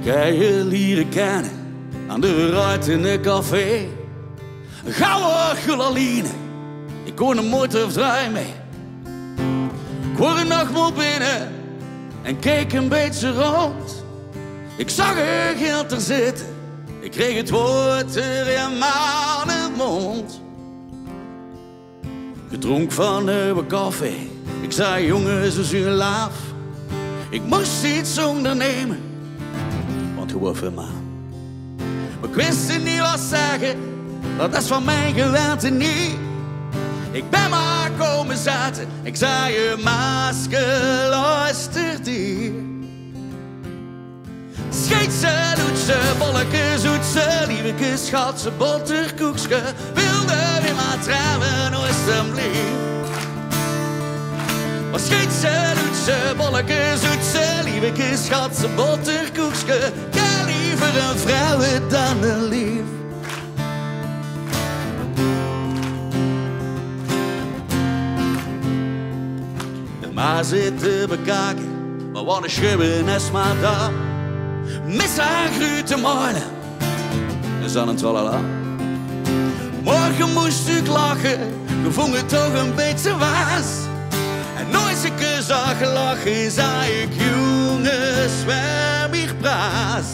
Ga je leren kennen aan de ruit in een café. Gouden gulaline, ik kon een motor vrij mee. Ik hoor een nachtmol binnen en keek een beetje rond. Ik zag een geld er zitten, ik kreeg het woord er in mijn mond. Gedronk van een koffie, ik zei jongens, is u laaf. Ik moest iets ondernemen, want gewoon voor mij. Maar ik wist niet wat zeggen, dat is van mijn geweld en niet. Ik ben maar komen zaten, ik zei je masker, luistert hier. Scheetje, doetje, bolleke, zoetje, lieveke, schatse, boterkoekske. Wilde weer maar trouwen, alstublieft. Maar scheetje, doetje, bolleke, zoetje, lieveke, schatse, boterkoekske. Ga liever een vrouw dan een lief. Maar zitten bekijken, maar wat een schubben is maar daar. Mis haar grote morgen, is dan een tralala. Morgen moest ik lachen, ik vond het toch een beetje waas. En nooit een keer zag lachen, zei ik jongens, waar ik praat.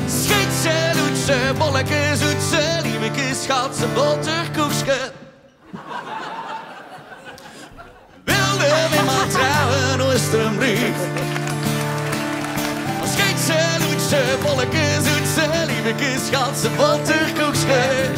Schietje, doetje, bolleke, zoetje, lieveke, schatse, boterkoekske. Weer maar trouwen, alstublieft. Scheetje, doetje, bolleke, zoetje, lieveke, schatse, boterkoekske.